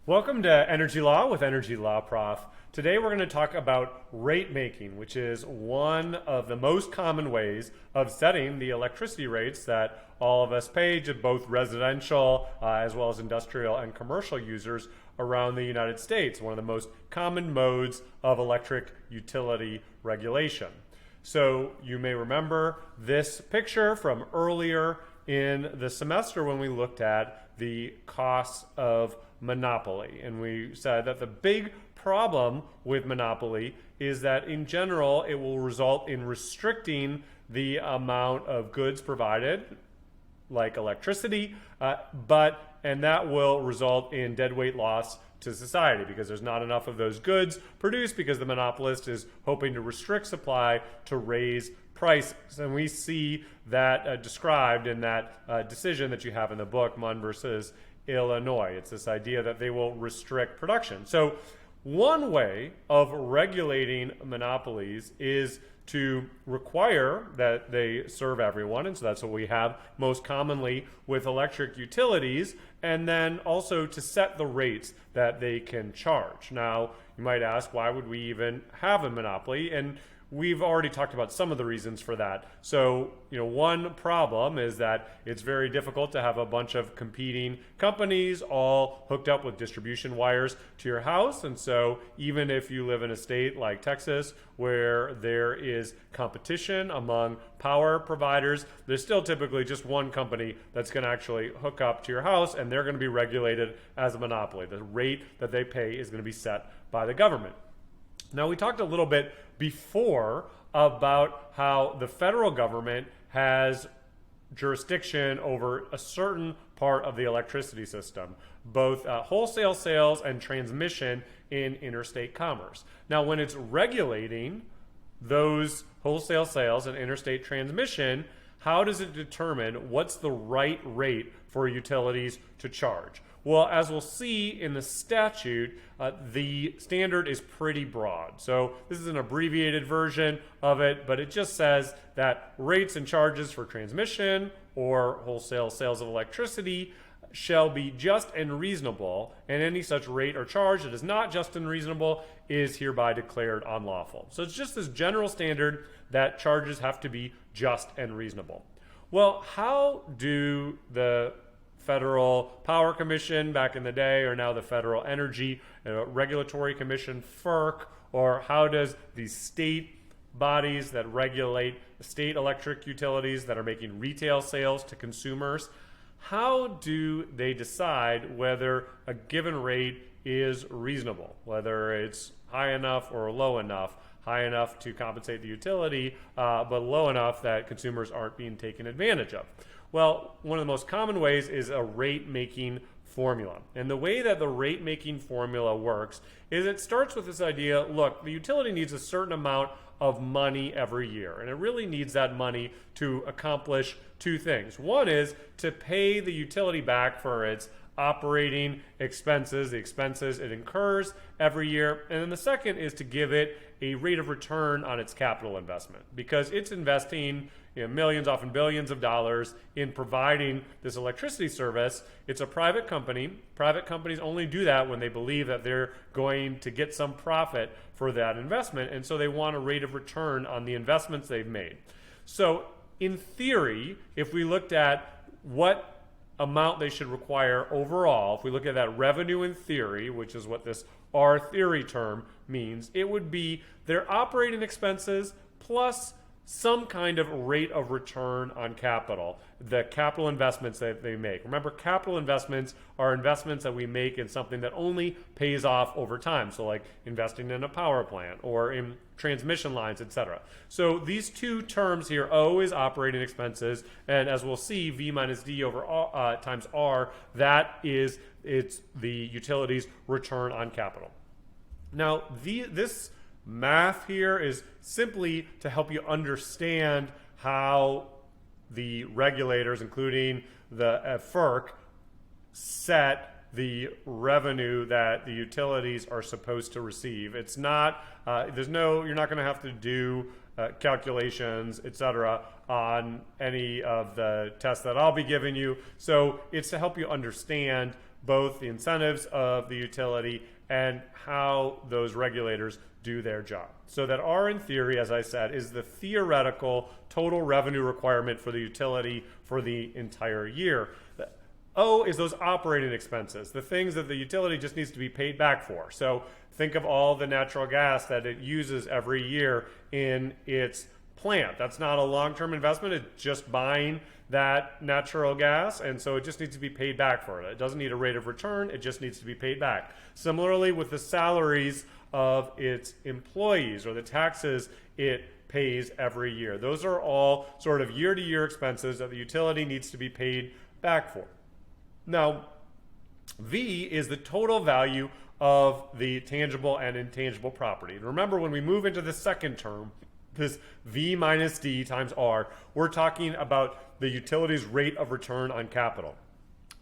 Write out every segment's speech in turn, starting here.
Welcome to Energy Law with Energy Law Prof. Today we're going to talk about rate making, which is one of the most common ways of setting the electricity rates that all of us pay to both residential as well as industrial and commercial users around the United States, one of the most common modes of electric utility regulation. So you may remember this picture from earlier in the semester when we looked at the costs of monopoly. And we said that the big problem with monopoly is that in general it will result in restricting the amount of goods provided, like electricity, and that will result in deadweight loss to society because there's not enough of those goods produced because the monopolist is hoping to restrict supply to raise prices. And we see that described in that decision that you have in the book, Munn versus Illinois. It's this idea that they will restrict production. So one way of regulating monopolies is to require that they serve everyone, and so that's what we have most commonly with electric utilities, and then also to set the rates that they can charge. Now, you might ask, why would we even have a monopoly? And we've already talked about some of the reasons for that. So, one problem is that it's very difficult to have a bunch of competing companies all hooked up with distribution wires to your house. And so even if you live in a state like Texas where there is competition among power providers, there's still typically just one company that's going to actually hook up to your house, and they're going to be regulated as a monopoly. The rate that they pay is going to be set by the government. Now, we talked a little bit before about how the federal government has jurisdiction over a certain part of the electricity system, both wholesale sales and transmission in interstate commerce. Now, when it's regulating those wholesale sales and interstate transmission, how does it determine what's the right rate for utilities to charge? Well, as we'll see in the statute, the standard is pretty broad. So this is an abbreviated version of it, but it just says that rates and charges for transmission or wholesale sales of electricity shall be just and reasonable, and any such rate or charge that is not just and reasonable is hereby declared unlawful. So it's just this general standard that charges have to be just and reasonable. Well, how do the Federal Power Commission back in the day, or now the Federal Energy Regulatory Commission, FERC, or how does the state bodies that regulate state electric utilities that are making retail sales to consumers, how do they decide whether a given rate is reasonable, whether it's high enough or low enough? High enough to compensate the utility, but low enough that consumers aren't being taken advantage of? Well, one of the most common ways is a rate-making formula. And the way that the rate-making formula works is it starts with this idea, look, the utility needs a certain amount of money every year, and it really needs that money to accomplish two things. One is to pay the utility back for its operating expenses, the expenses it incurs every year. And then the second is to give it a rate of return on its capital investment, because it's investing millions, often billions of dollars in providing this electricity service. It's a private company. Private companies only do that when they believe that they're going to get some profit for that investment, and so they want a rate of return on the investments they've made. So in theory, if we looked at what amount they should require overall, if we look at that revenue in theory, which is what this R theory term means, it would be their operating expenses plus some kind of rate of return on capital, the capital investments that they make. Remember, capital investments are investments that we make in something that only pays off over time. So like investing in a power plant or in transmission lines, etc. So these two terms here, O is operating expenses, and as we'll see, V minus D over times R, it's the utility's return on capital. Now, this math here is simply to help you understand how the regulators, including the FERC, set the revenue that the utilities are supposed to receive. It's not, you're not going to have to do calculations, etc., on any of the tests that I'll be giving you. So it's to help you understand both the incentives of the utility and how those regulators do their job. So that R in theory, as I said, is the theoretical total revenue requirement for the utility for the entire year. O is those operating expenses, the things that the utility just needs to be paid back for. So think of all the natural gas that it uses every year in its plant. That's not a long-term investment. It's just buying that natural gas, and so it just needs to be paid back for it. It doesn't need a rate of return. It just needs to be paid back. Similarly, with the salaries of its employees or the taxes it pays every year. Those are all sort of year-to-year expenses that the utility needs to be paid back for. Now, V is the total value of the tangible and intangible property. And remember, when we move into the second term, this V minus D times R, we're talking about the utility's rate of return on capital.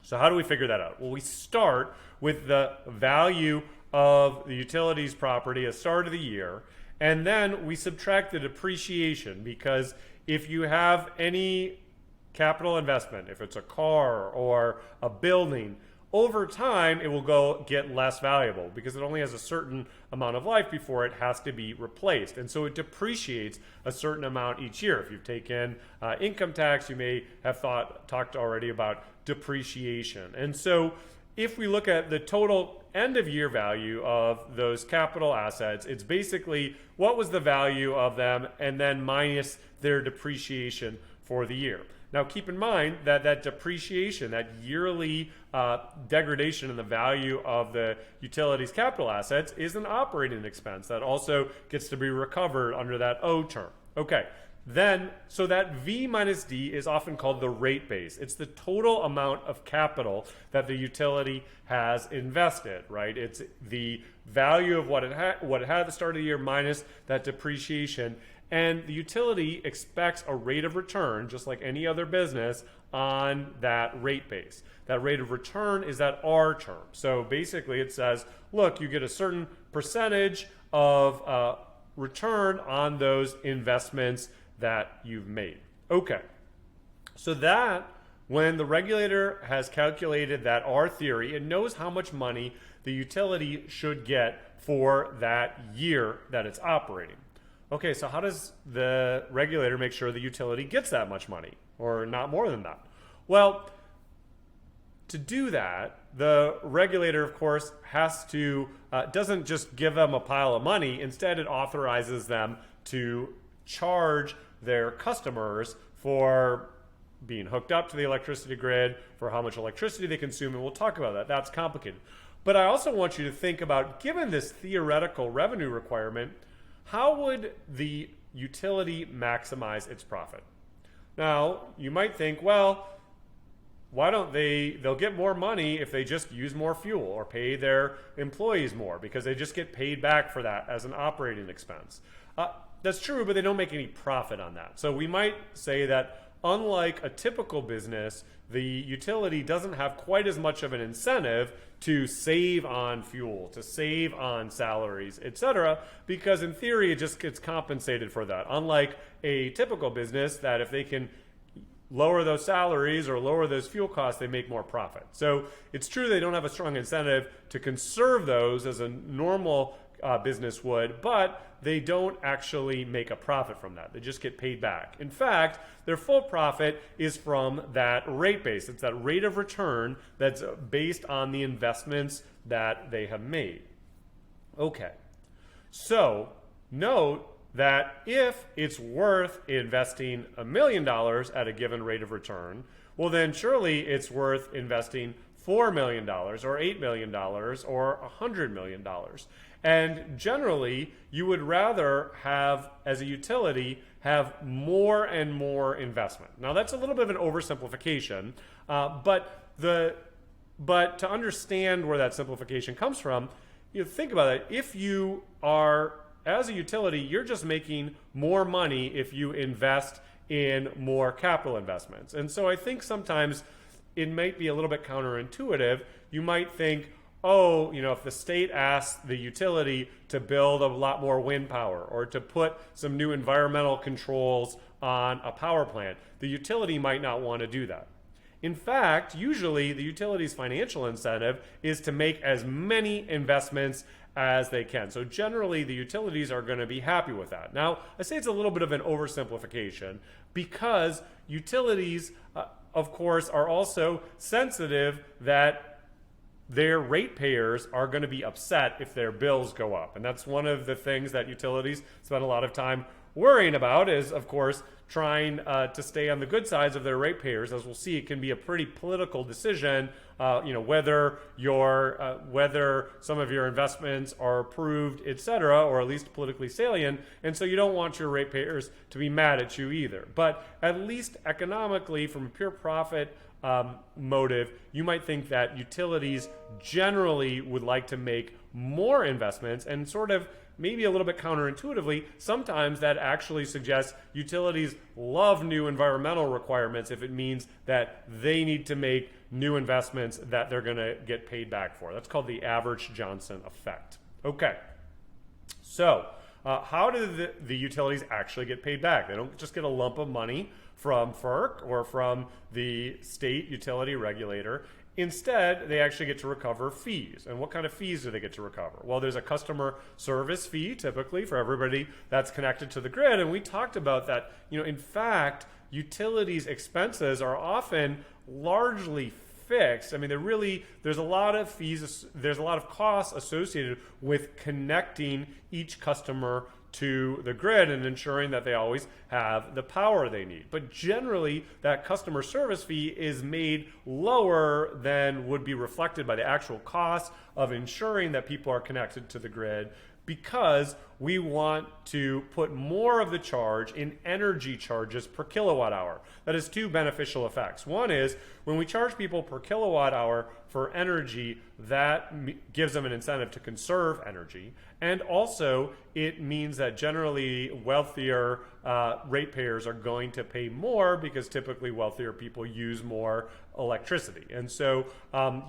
So how do we figure that out? Well, we start with the value of the utility's property at the start of the year, and then we subtract the depreciation, because if you have any capital investment, if it's a car or a building, over time it will get less valuable because it only has a certain amount of life before it has to be replaced. And so it depreciates a certain amount each year. If you've taken income tax, you may have talked already about depreciation. And so if we look at the total end of year value of those capital assets, it's basically what was the value of them and then minus their depreciation for the year. Now, keep in mind that that depreciation, that yearly degradation in the value of the utility's capital assets is an operating expense that also gets to be recovered under that O term. Okay, then, so that V minus D is often called the rate base. It's the total amount of capital that the utility has invested, right? It's the value of what it had at the start of the year minus that depreciation. And the utility expects a rate of return, just like any other business, on that rate base. That rate of return is that R term. So basically it says, look, you get a certain percentage of return on those investments that you've made. Okay, so that when the regulator has calculated that R theory, it knows how much money the utility should get for that year that it's operating. Okay, so how does the regulator make sure the utility gets that much money, or not more than that? Well, to do that, the regulator, of course, has to, doesn't just give them a pile of money. Instead, it authorizes them to charge their customers for being hooked up to the electricity grid, for how much electricity they consume, and we'll talk about that. That's complicated. But I also want you to think about, given this theoretical revenue requirement, how would the utility maximize its profit? Now, you might think, well, why don't they'll get more money if they just use more fuel or pay their employees more because they just get paid back for that as an operating expense. That's true, but they don't make any profit on that. So we might say that unlike a typical business, the utility doesn't have quite as much of an incentive to save on fuel, to save on salaries, etc., because in theory it just gets compensated for that. Unlike a typical business that if they can lower those salaries or lower those fuel costs, they make more profit. So it's true they don't have a strong incentive to conserve those as a normal business would, but they don't actually make a profit from that. They just get paid back. In fact, their full profit is from that rate base. It's that rate of return that's based on the investments that they have made. Okay, so note that if it's worth investing $1 million at a given rate of return, well then surely it's worth investing $4 million or $8 million or $100 million. And generally, you would rather have, as a utility, have more and more investment. Now, that's a little bit of an oversimplification, but to understand where that simplification comes from, you think about it. If you are, as a utility, you're just making more money if you invest in more capital investments. And so I think sometimes it might be a little bit counterintuitive. You might think, oh, if the state asks the utility to build a lot more wind power or to put some new environmental controls on a power plant, the utility might not want to do that. In fact, usually the utility's financial incentive is to make as many investments as they can. So generally the utilities are going to be happy with that. Now, I say it's a little bit of an oversimplification because utilities, of course, are also sensitive that their ratepayers are going to be upset if their bills go up. And that's one of the things that utilities spend a lot of time worrying about is, of course, trying to stay on the good sides of their ratepayers. As we'll see, it can be a pretty political decision, whether some of your investments are approved, etc., or at least politically salient. And so you don't want your ratepayers to be mad at you either. But at least economically, from a pure profit motive, you might think that utilities generally would like to make more investments, and sort of maybe a little bit counterintuitively, sometimes that actually suggests utilities love new environmental requirements if it means that they need to make new investments that they're going to get paid back for. That's called the average Johnson effect. Okay, so how do the utilities actually get paid back? They don't just get a lump of money from FERC or from the state utility regulator. Instead, they actually get to recover fees. And what kind of fees do they get to recover? Well, there's a customer service fee, typically, for everybody that's connected to the grid. And we talked about that. In fact, utilities' expenses are often largely fixed. I mean, there's a lot of fees, there's a lot of costs associated with connecting each customer to the grid and ensuring that they always have the power they need. But generally, that customer service fee is made lower than would be reflected by the actual cost of ensuring that people are connected to the grid, because we want to put more of the charge in energy charges per kilowatt hour. That has two beneficial effects. One is when we charge people per kilowatt hour for energy, that gives them an incentive to conserve energy. And also it means that generally wealthier ratepayers are going to pay more because typically wealthier people use more electricity. And so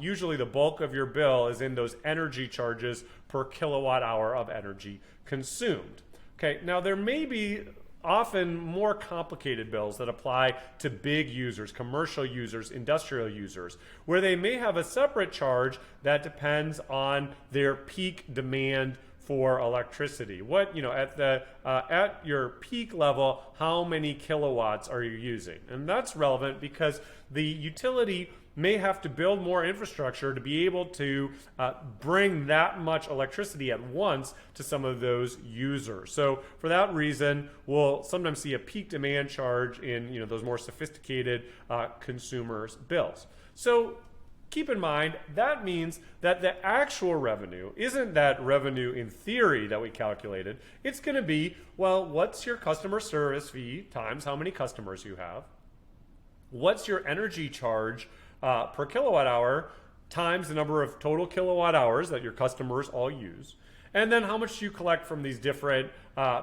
usually the bulk of your bill is in those energy charges per kilowatt hour of energy consumed. Okay, now there may be often more complicated bills that apply to big users, commercial users, industrial users, where they may have a separate charge that depends on their peak demand for electricity. At your peak level, how many kilowatts are you using? And that's relevant because the utility may have to build more infrastructure to be able to bring that much electricity at once to some of those users. So for that reason, we'll sometimes see a peak demand charge in those more sophisticated consumers' bills. So keep in mind, that means that the actual revenue isn't that revenue in theory that we calculated. It's going to be, well, what's your customer service fee times how many customers you have? What's your energy charge per kilowatt hour times the number of total kilowatt hours that your customers all use? And then how much do you collect from these different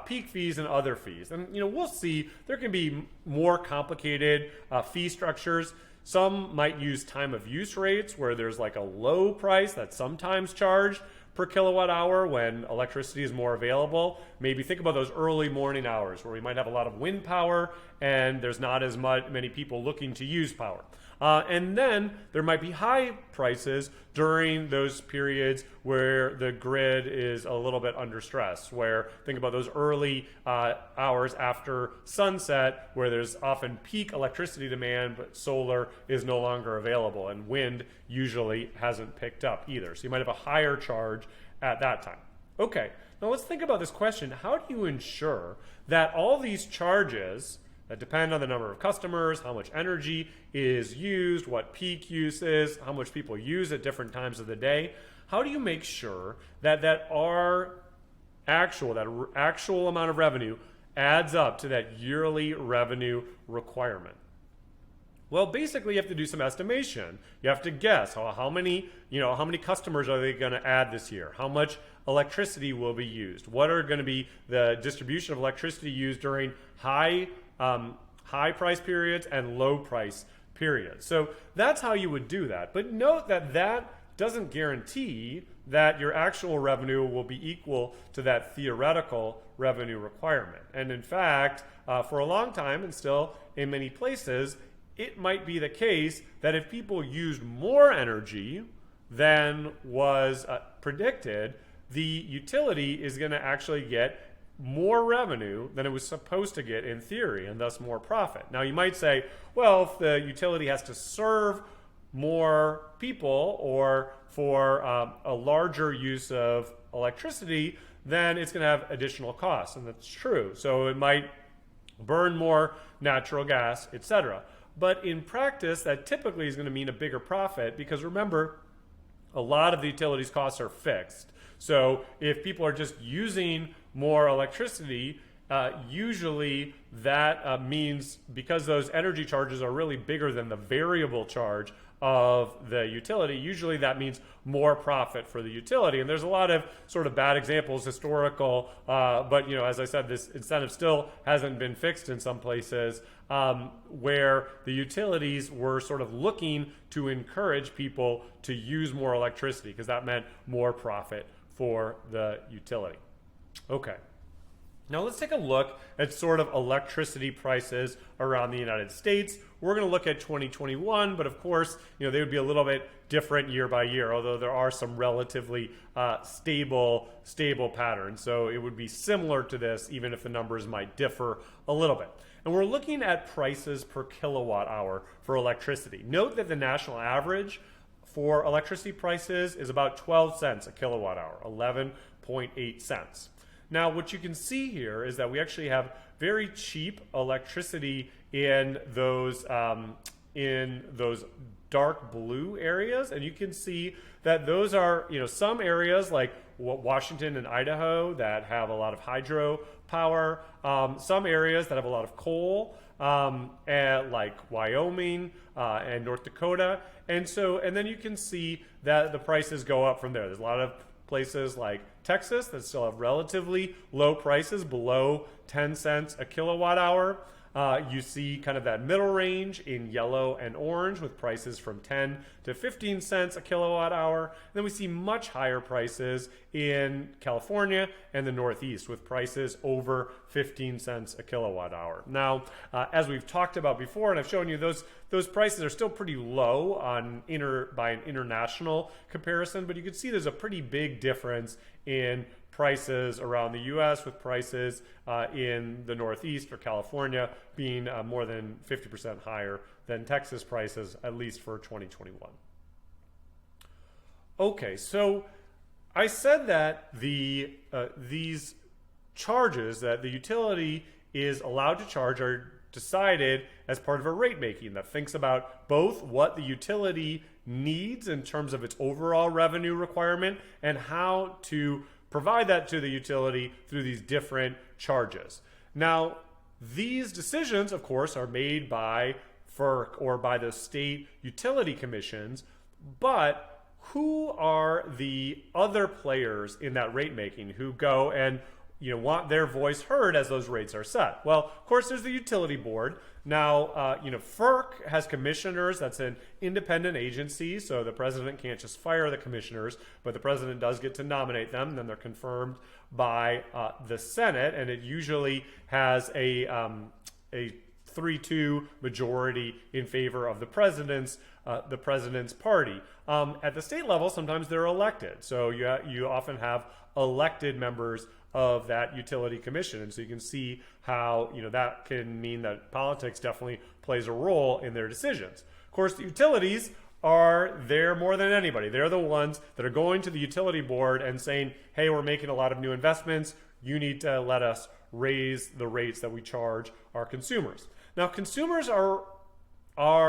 peak fees and other fees? And we'll see there can be more complicated fee structures. Some might use time of use rates where there's like a low price that's sometimes charged per kilowatt hour when electricity is more available. Maybe think about those early morning hours where we might have a lot of wind power and there's not as many people looking to use power. And then there might be high prices during those periods where the grid is a little bit under stress, where think about those early hours after sunset where there's often peak electricity demand, but solar is no longer available and wind usually hasn't picked up either. So you might have a higher charge at that time. Okay, now let's think about this question. How do you ensure that all these charges that depend on the number of customers, how much energy is used, what peak use is, how much people use at different times of the day, how do you make sure that actual amount of revenue adds up to that yearly revenue requirement? Well, basically you have to do some estimation. You have to guess how many customers are they going to add this year? How much electricity will be used? What are going to be the distribution of electricity used during high price periods and low price periods? So that's how you would do that. But note that that doesn't guarantee that your actual revenue will be equal to that theoretical revenue requirement. And in fact, for a long time and still in many places, it might be the case that if people used more energy than was predicted, the utility is going to actually get more revenue than it was supposed to get in theory, and thus more profit. Now you might say, well, if the utility has to serve more people or for a larger use of electricity, then it's going to have additional costs, and that's true. So it might burn more natural gas, etc. But in practice, that typically is going to mean a bigger profit because remember, a lot of the utilities costs are fixed. So if people are just using more electricity, usually that means because those energy charges are really bigger than the variable charge of the utility, usually that means more profit for the utility. And there's a lot of sort of bad examples, historical, but as I said, this incentive still hasn't been fixed in some places where the utilities were sort of looking to encourage people to use more electricity because that meant more profit for the utility. Okay. Now let's take a look at sort of electricity prices around the United States. We're going to look at 2021, but of course, they would be a little bit different year by year, although there are some relatively stable patterns. So it would be similar to this, even if the numbers might differ a little bit. And we're looking at prices per kilowatt hour for electricity. Note that the national average for electricity prices is about 12 cents a kilowatt hour, 11.8 cents. Now, what you can see here is that we actually have very cheap electricity in those dark blue areas, and you can see that those are, some areas like Washington and Idaho that have a lot of hydro power, some areas that have a lot of coal, and like Wyoming and North Dakota, and then you can see that the prices go up from there. There's a lot of places like Texas that still have relatively low prices, below 10 cents a kilowatt hour. You see kind of that middle range in yellow and orange with prices from 10 to 15 cents a kilowatt hour. And then we see much higher prices in California and the Northeast with prices over 15 cents a kilowatt hour. Now, as we've talked about before, and I've shown you, those prices are still pretty low by an international comparison, but you can see there's a pretty big difference in prices around the U.S. with prices in the Northeast or California being more than 50% higher than Texas prices, at least for 2021. Okay, so I said that these charges that the utility is allowed to charge are decided as part of a rate making that thinks about both what the utility needs in terms of its overall revenue requirement and how to provide that to the utility through these different charges. Now, these decisions, of course, are made by FERC or by the state utility commissions, but who are the other players in that rate making who go and want their voice heard as those rates are set? Well, of course, there's the utility board. Now, FERC has commissioners. That's an independent agency, so the president can't just fire the commissioners, but the president does get to nominate them, and then they're confirmed by the Senate, and it usually has a 3-2 majority in favor of the president's party. At the state level, sometimes they're elected, so you often have elected members of that utility commission, and so you can see how that can mean that politics definitely plays a role in their decisions. Of course, the utilities are there more than anybody. They're the ones that are going to the utility board and saying, hey, we're making a lot of new investments. You need to let us raise the rates that we charge our consumers. Now, consumers are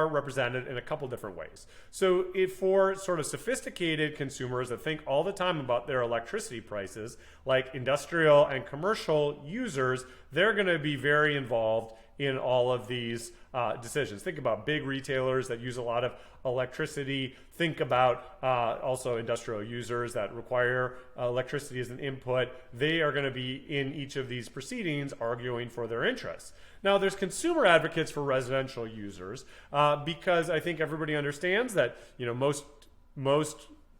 represented in a couple different ways. So for sort of sophisticated consumers that think all the time about their electricity prices, like industrial and commercial users, they're going to be very involved in all of these decisions. Think about big retailers that use a lot of electricity. Think about also industrial users that require electricity as an input. They are going to be in each of these proceedings arguing for their interests. Now, there's consumer advocates for residential users because I think everybody understands that most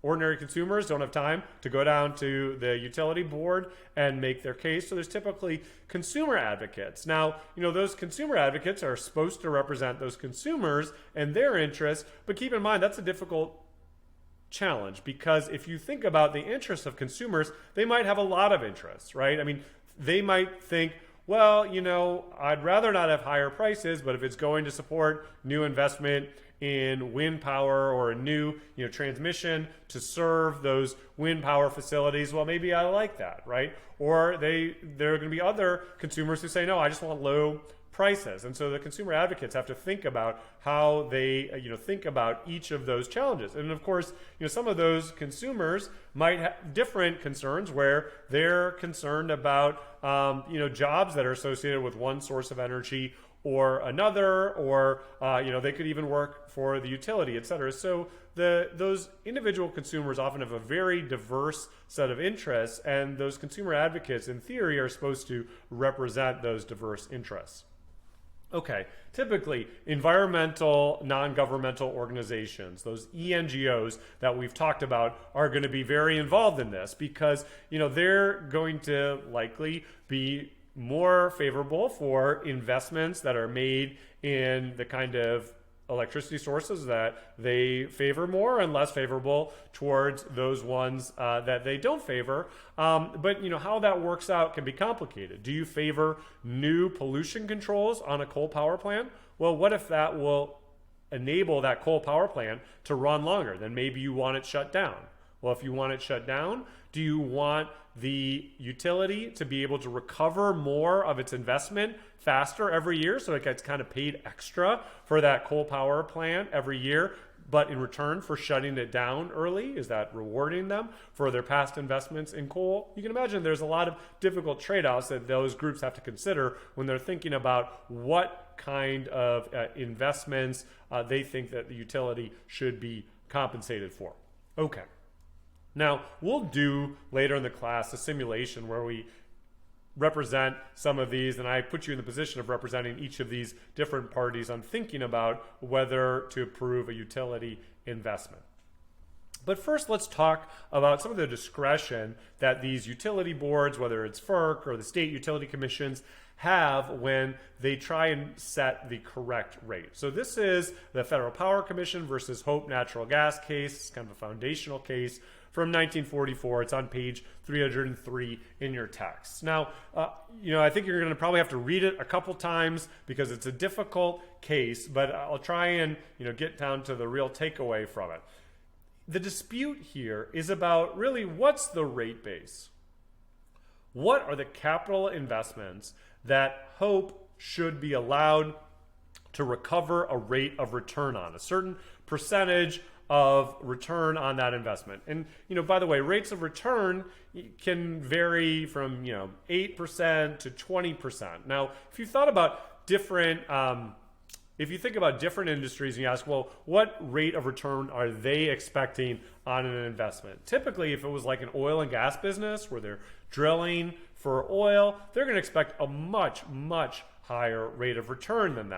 ordinary consumers don't have time to go down to the utility board and make their case. So there's typically consumer advocates. Now, those consumer advocates are supposed to represent those consumers and their interests, but keep in mind that's a difficult challenge, because if you think about the interests of consumers, they might have a lot of interests, right? I mean, they might think, well, I'd rather not have higher prices, but if it's going to support new investment in wind power or a new transmission to serve those wind power facilities, well, maybe I like that, right? Or there are going to be other consumers who say, no, I just want low prices. And so the consumer advocates have to think about how they think about each of those challenges. And of course, some of those consumers might have different concerns, where they're concerned about jobs that are associated with one source of energy or another, or they could even work for the utility, et cetera. So those individual consumers often have a very diverse set of interests, and those consumer advocates, in theory, are supposed to represent those diverse interests. Okay, typically environmental non-governmental organizations, those ENGOs that we've talked about, are going to be very involved in this, because they're going to likely be more favorable for investments that are made in the kind of electricity sources that they favor more, and less favorable towards those ones that they don't favor. But how that works out can be complicated. Do you favor new pollution controls on a coal power plant? Well, what if that will enable that coal power plant to run longer? Then maybe you want it shut down. Well, if you want it shut down, do you want the utility to be able to recover more of its investment faster every year, so it gets kind of paid extra for that coal power plant every year, but in return for shutting it down early? Is that rewarding them for their past investments in coal? You can imagine there's a lot of difficult trade-offs that those groups have to consider when they're thinking about what kind of investments they think that the utility should be compensated for. Okay. Now, we'll do later in the class a simulation where we represent some of these, and I put you in the position of representing each of these different parties on thinking about whether to approve a utility investment. But first, let's talk about some of the discretion that these utility boards, whether it's FERC or the state utility commissions, have when they try and set the correct rate. So this is the Federal Power Commission versus Hope Natural Gas case. It's kind of a foundational case from 1944. It's on page 303 in your text. Now, I think you're going to probably have to read it a couple times because it's a difficult case, but I'll try and get down to the real takeaway from it. The dispute here is about really what's the rate base? What are the capital investments that Hope should be allowed to recover a rate of return on, a certain percentage of return on that investment? And by the way, rates of return can vary from 8% to 20%. Now, if you thought about different if you think about different industries and you ask, well, what rate of return are they expecting on an investment? Typically, if it was like an oil and gas business where they're drilling for oil, they're going to expect a much, much higher rate of return than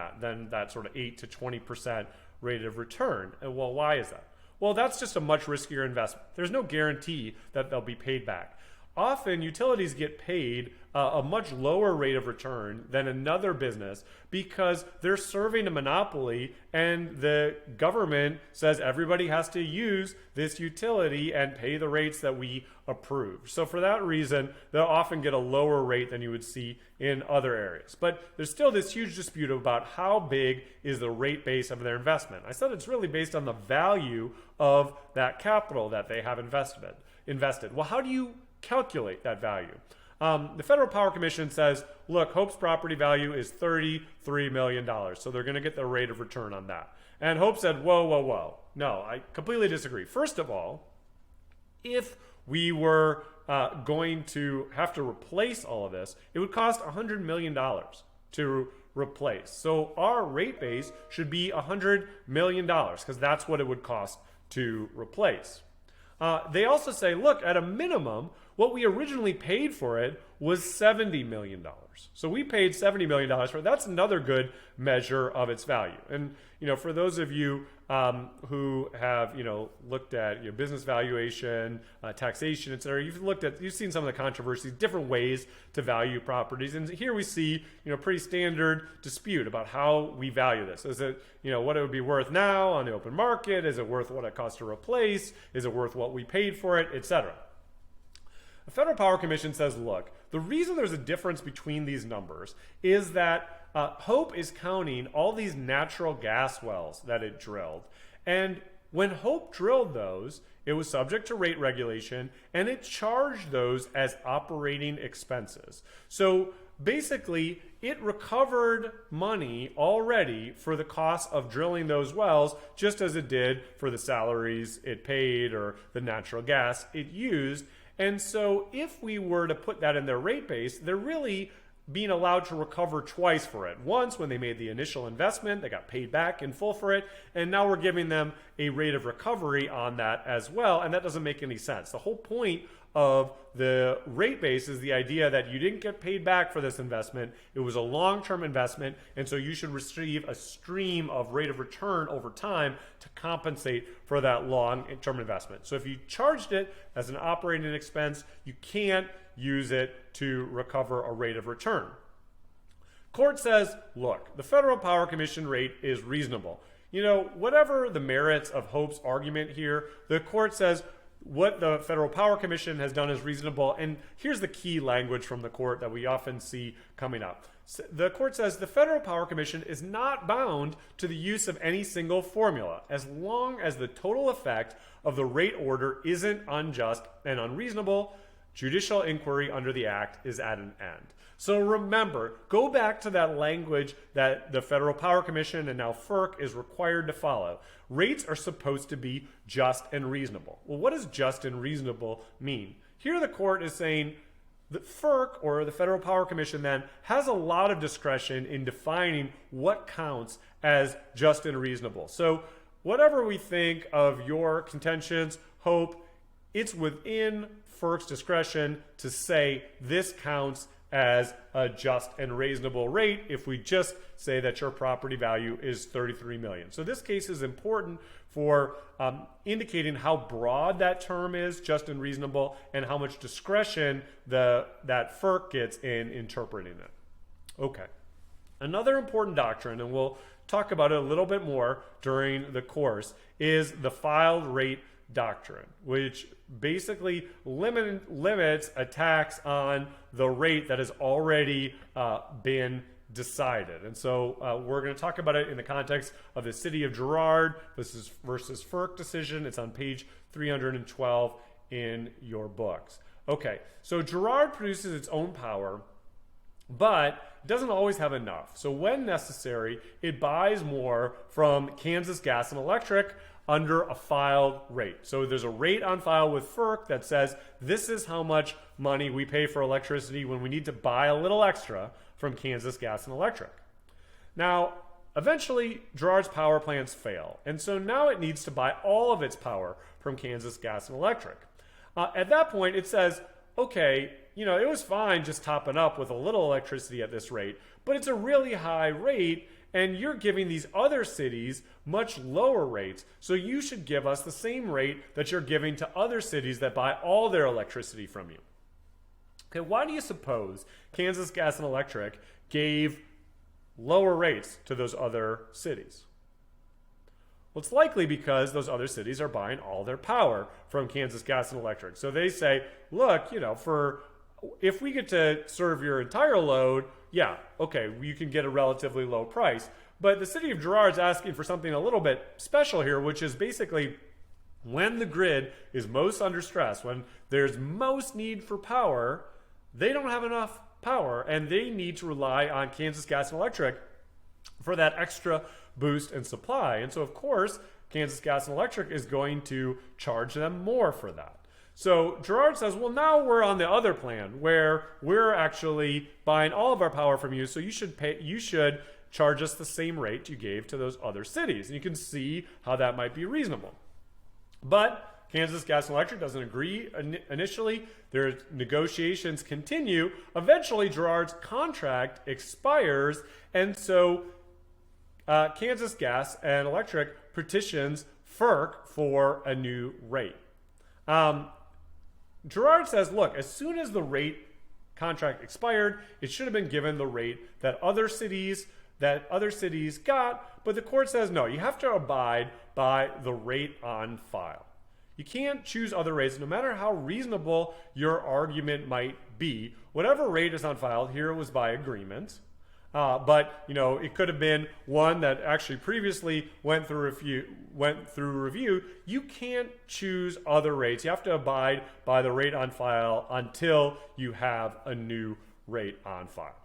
that sort of 8 to 20% rate of return. And well, why is that? Well, that's just a much riskier investment. There's no guarantee that they'll be paid back. Often utilities get paid a much lower rate of return than another business because they're serving a monopoly, and the government says everybody has to use this utility and pay the rates that we approve. So for that reason, they'll often get a lower rate than you would see in other areas. But there's still this huge dispute about how big is the rate base of their investment. I said it's really based on the value of that capital that they have invested. Well, how do you calculate that value? The Federal Power Commission says, look, Hope's property value is $33 million, so they're going to get the rate of return on that. And Hope said, whoa. No, I completely disagree. First of all, if we were going to have to replace all of this, it would cost $100 million to replace. So our rate base should be $100 million because that's what it would cost to replace. They also say, look, at a minimum, what we originally paid for it was $70 million. So we paid $70 million for it. That's another good measure of its value. And, for those of you who have looked at business valuation, taxation, etc. You've seen some of the controversies, different ways to value properties, and here we see pretty standard dispute about how we value this. Is it what it would be worth now on the open market? Is it worth what it costs to replace? Is it worth what we paid for it, etc.? The Federal Power Commission says, look, the reason there's a difference between these numbers is that Hope is counting all these natural gas wells that it drilled. And when Hope drilled those, it was subject to rate regulation, and it charged those as operating expenses. So basically, it recovered money already for the cost of drilling those wells, just as it did for the salaries it paid or the natural gas it used. And so if we were to put that in their rate base, they're really being allowed to recover twice for it. Once when they made the initial investment, they got paid back in full for it, and now we're giving them a rate of recovery on that as well, and that doesn't make any sense. The whole point of the rate base is the idea that you didn't get paid back for this investment. It was a long-term investment, and so you should receive a stream of rate of return over time to compensate for that long-term investment. So if you charged it as an operating expense, you can't use it to recover a rate of return. Court says, look, the Federal Power Commission rate is reasonable. Whatever the merits of Hope's argument here, the court says what the Federal Power Commission has done is reasonable. And here's the key language from the court that we often see coming up. The court says the Federal Power Commission is not bound to the use of any single formula as long as the total effect of the rate order isn't unjust and unreasonable. Judicial inquiry under the Act is at an end. So remember, go back to that language that the Federal Power Commission and now FERC is required to follow. Rates are supposed to be just and reasonable. Well, what does just and reasonable mean? Here the court is saying that FERC, or the Federal Power Commission then, has a lot of discretion in defining what counts as just and reasonable. So whatever we think of your contentions, Hope, it's within FERC's discretion to say this counts as a just and reasonable rate if we just say that your property value is $33 million. So this case is important for indicating how broad that term is, just and reasonable, and how much discretion that FERC gets in interpreting it. Okay. Another important doctrine, and we'll talk about it a little bit more during the course, is the filed rate doctrine, which basically limits a tax on the rate that has already been decided. And so we're going to talk about it in the context of the City of Girard versus FERC decision. It's on page 312 in your books. Okay, so Girard produces its own power, but doesn't always have enough. So when necessary, it buys more from Kansas Gas and Electric under a filed rate. So there's a rate on file with FERC that says this is how much money we pay for electricity when we need to buy a little extra from Kansas Gas and Electric. Now, eventually, Girard's power plants fail, and so now it needs to buy all of its power from Kansas Gas and Electric. At that point, it says, okay, it was fine just topping up with a little electricity at this rate, but it's a really high rate, and you're giving these other cities much lower rates, so you should give us the same rate that you're giving to other cities that buy all their electricity from you. Okay, why do you suppose Kansas Gas and Electric gave lower rates to those other cities? Well, it's likely because those other cities are buying all their power from Kansas Gas and Electric. So they say, look, if we get to serve your entire load, yeah, okay, you can get a relatively low price. But the City of Girard's asking for something a little bit special here, which is basically when the grid is most under stress, when there's most need for power, they don't have enough power, and they need to rely on Kansas Gas and Electric for that extra boost in supply. And so, of course, Kansas Gas and Electric is going to charge them more for that. So Girard says, well, now we're on the other plan where we're actually buying all of our power from you, so you should charge us the same rate you gave to those other cities. And you can see how that might be reasonable. But Kansas Gas and Electric doesn't agree initially. Their negotiations continue. Eventually, Girard's contract expires, and so Kansas Gas and Electric petitions FERC for a new rate. Gerard says, look, as soon as the rate contract expired, it should have been given the rate that other cities got, but the court says no, you have to abide by the rate on file. You can't choose other rates, no matter how reasonable your argument might be. Whatever rate is on file, here it was by agreement. But it could have been one that actually previously went through review. You can't choose other rates. You have to abide by the rate on file until you have a new rate on file.